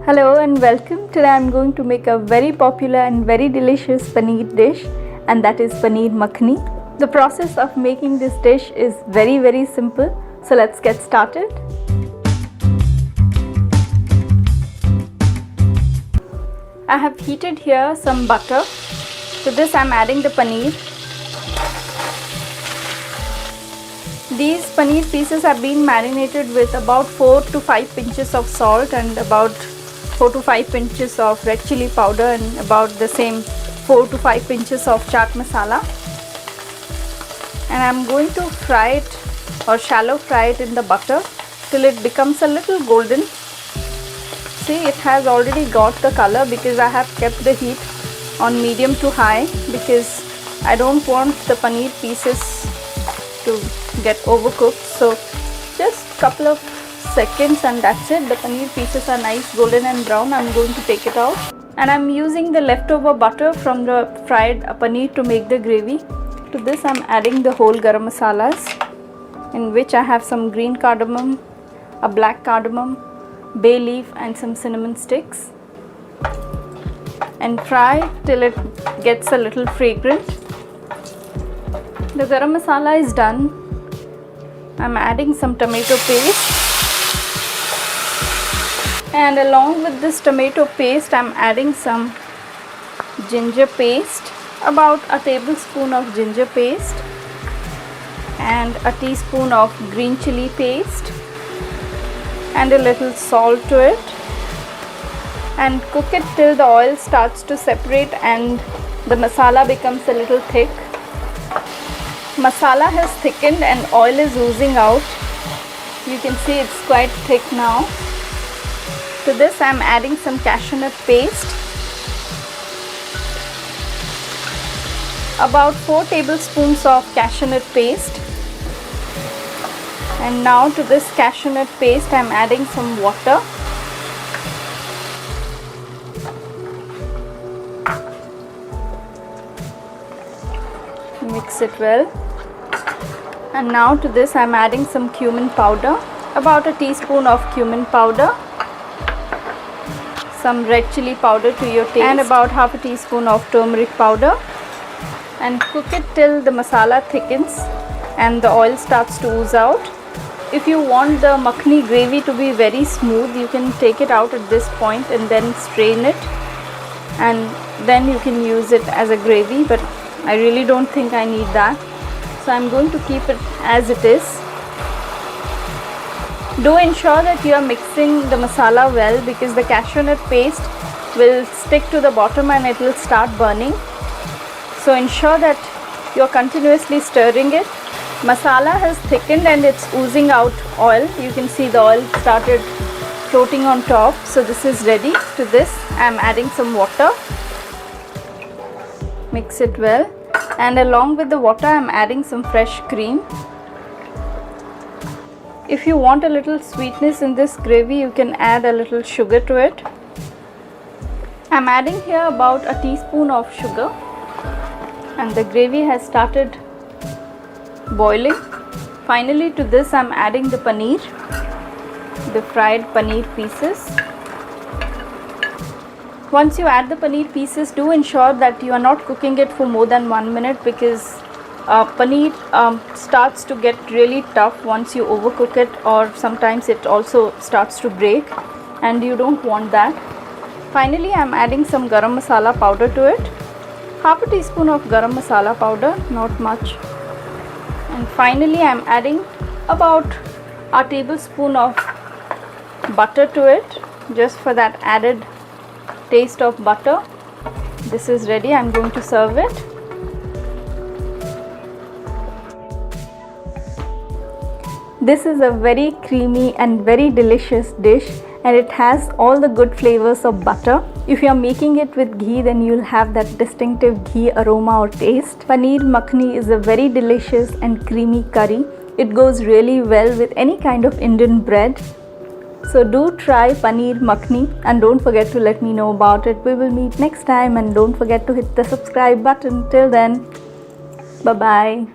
Hello and welcome. Today I am going to make a very popular and very delicious paneer dish, and that is paneer makhani. The process of making this dish is very simple. So let's get started. I have heated here some butter. To this I am adding the paneer. These paneer pieces have been marinated with about 4 to 5 pinches of salt and about 4 to 5 pinches of red chili powder and about the same 4 to 5 pinches of chaat masala. And I am going to fry it or shallow fry it in the butter till it becomes a little golden. See, it has already got the color because I have kept the heat on medium to high because I don't want the paneer pieces to get overcooked. So just couple of seconds and that's it. The paneer pieces are nice golden and brown. I'm going to take it out, and I'm using the leftover butter from the fried paneer to make the gravy. To this I'm adding the whole garam masalas, in which I have some green cardamom, a black cardamom, bay leaf and some cinnamon sticks, and fry till it gets a little fragrant. The garam masala is done. I'm adding some tomato paste, and along with this tomato paste I'm adding some ginger paste, about a tablespoon of ginger paste and a teaspoon of green chili paste and a little salt to it, and cook it till the oil starts to separate and the masala becomes a little thick. Masala has thickened and oil is oozing out. You can see it's quite thick now. To this I am adding some cashew nut paste, about 4 tablespoons of cashew nut paste, and now to this cashew nut paste I am adding some water. Mix it well, and now to this I am adding some cumin powder, about a teaspoon of cumin powder, some red chili powder to your taste, and about half a teaspoon of turmeric powder, and cook it till the masala thickens and the oil starts to ooze out. If you want the makhani gravy to be very smooth, you can take it out at this point and then strain it, and then you can use it as a gravy, but I really don't think I need that, so I'm going to keep it as it is. Do ensure that you are mixing the masala well, because the cashew nut paste will stick to the bottom and it will start burning. So ensure that you are continuously stirring it. Masala has thickened and it's oozing out oil. You can see the oil started floating on top. So this is ready. To this I am adding some water. Mix it well, and along with the water I am adding some fresh cream. If you want a little sweetness in this gravy, you can add a little sugar to it. I am adding here about a teaspoon of sugar, and the gravy has started boiling. Finally to this I am adding the paneer, the fried paneer pieces. Once you add the paneer pieces, do ensure that you are not cooking it for more than 1 minute, because paneer starts to get really tough once you overcook it, or sometimes it also starts to break, and you don't want that. Finally I am adding some garam masala powder to it, half a teaspoon of garam masala powder, not much. And finally I am adding about a tablespoon of butter to it, just for that added taste of butter. This is ready. I am going to serve it. This is a very creamy and very delicious dish, and it has all the good flavors of butter. If you are making it with ghee, then you will have that distinctive ghee aroma or taste. Paneer makhani is a very delicious and creamy curry. It goes really well with any kind of Indian bread. So do try paneer makhani, and don't forget to let me know about it. We will meet next time, and don't forget to hit the subscribe button. Till then, bye bye.